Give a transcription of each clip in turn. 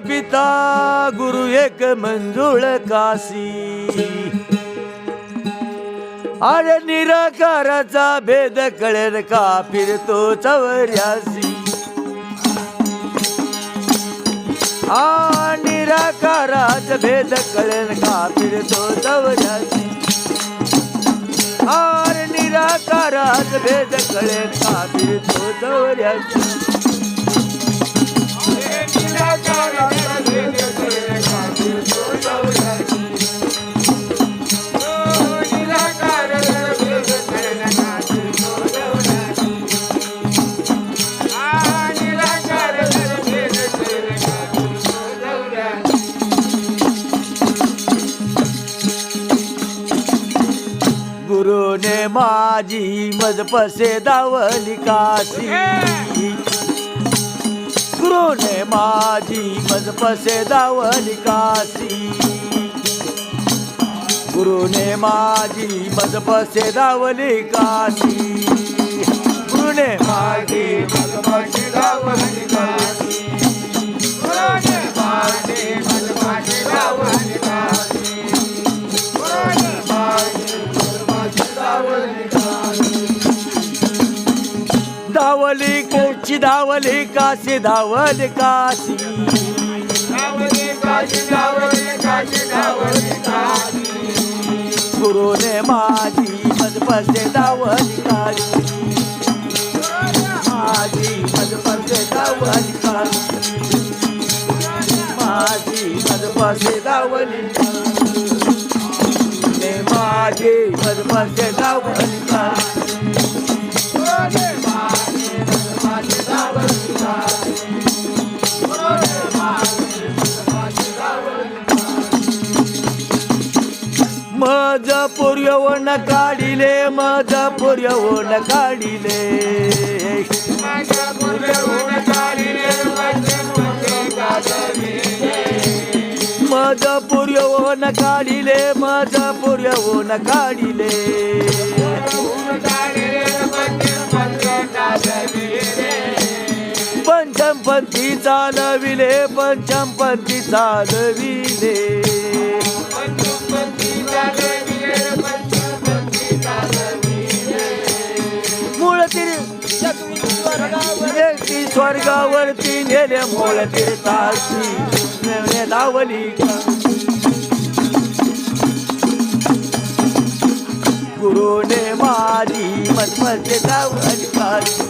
पिता गुरु एक मंजुळ काशी अरे निराकाराचा भेद कळेल का फिरतो चौऱ्यासी निराकाराचा भेद कळेल का फिरतो चौऱ्यासी अरे निराकाराचा भेद कळेल का फिरतो चौऱ्यासी गुरुने माझी मजपसे दावली काशी गुरुने माझी मजपसे दावली काशी गुरुने माझी मजपसे दावली काशी गुरुने माझी मजपसे दावली काशी गुरुने माझी मजपसे दावली काशी गुरुने माझी धावली कोची धावली काशी धावली काशी धावली काशी धावली काशी धावली काशी गुरुने माझी मजपसे धावली काशी माझी मजपसे धावली काशी माझी मजपसे धावली गुरुने माझी मजपसे धावली काशी मजपूर यवन काढिले मजपूर यवन काढिले मजपूर यवन काढिले मजपूर यवन काढिले मजपूर यवन काढिले पंचमपंथी चालविले पंचमपंथी चालविले मूळ तीर्थी स्वर्गावरती नेले मूळ तीर्थाची धावली गुरुने माझी मजपसे धावली काशी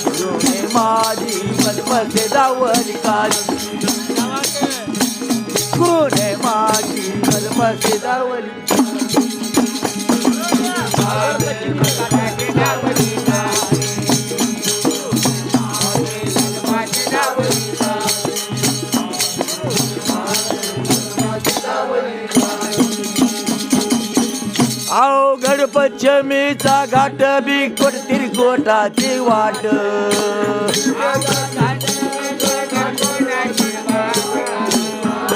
गुरुने माझी मजपसे धावली काशी गुरुने माझी मजपसे धावली अवघड पश्चिमेचा घाट बिकट तिरकोटाची वाट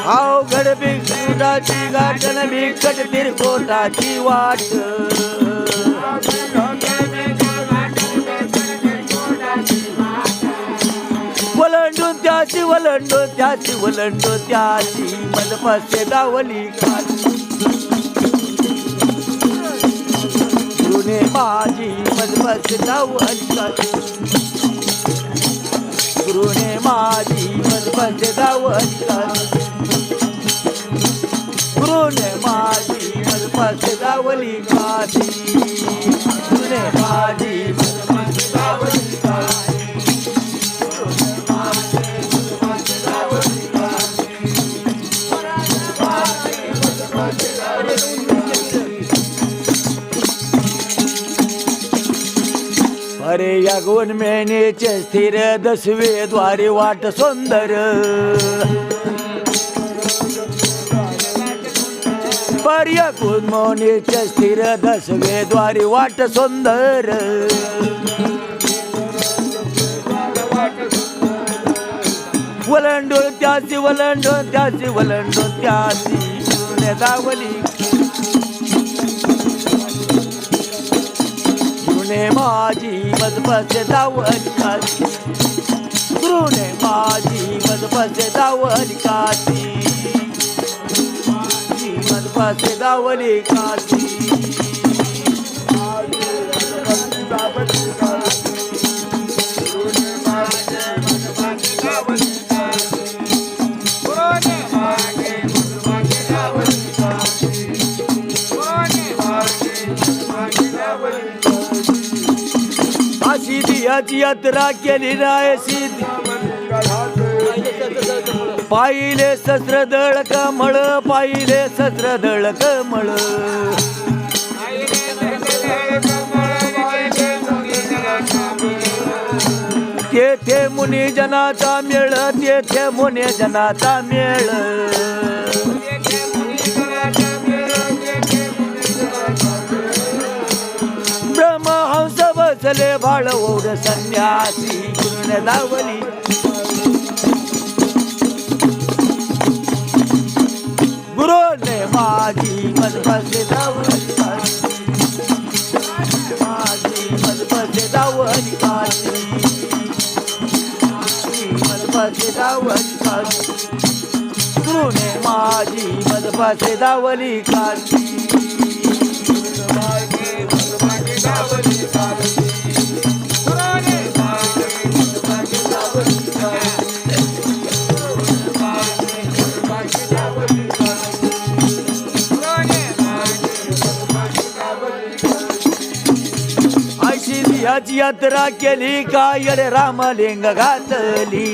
अवघड बिकटाची घाट बिकट तिरकोटाची वाट वलंडून त्याची वलंडून त्याची वलंडून त्याची मजपसे धावली काशी गुरुने माझी मजपसे धावली काशी गुरुने माझी मजपसे धावली काशी गुरुने माझी मजपसे धावली काशी गुरुने माझी मजपसे धावली काशी अरे या गुणमेनेचे स्थिर दसवे द्वारे वाट सुंदर पर्य गुणमेनेचे स्थिर दसवे द्वारे वाट सुंदर वलंडून त्याची वलंडून त्याची वलंडून त्याची गुरुने धावली गुरुने माझी मजपसे धावली काशी गुरुने माझी मदपासे दावली काशी मदपासे दावली काशी अशी दियाची यात्रा केली नाही सिद्धी पाहिले सस्त्र दळ कमळ पाहिले सस्त्र दळ कमळ तेथे मुनी जनाचा मेळ तेथे मुनी जनाचा मेळ ब्रह्महंस बसले भाळ ओढ संन्यासी गुरुने दावली गुरुने माझी मदपासे दावली माझी मदपासे दावली काशी मदपासे दावली काशी गुरुने माझी मदपासे दावली काशी याची यात्रा केली काय रे रामलिंग घातली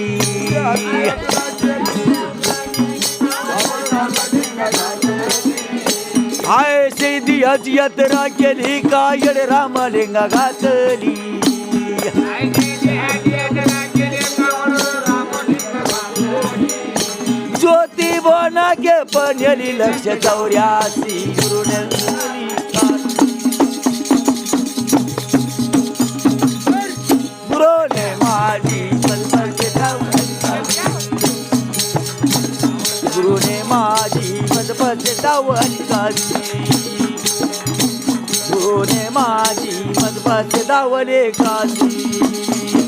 हाय सिद्धियाची यात्रा केली काय रे रामलिंग घातली ज्योती बोना के पणली लक्ष 84 गुरुने गुरुने माझी मदपासे दावली काशी गुरुने माझी मदपासे दावली काशी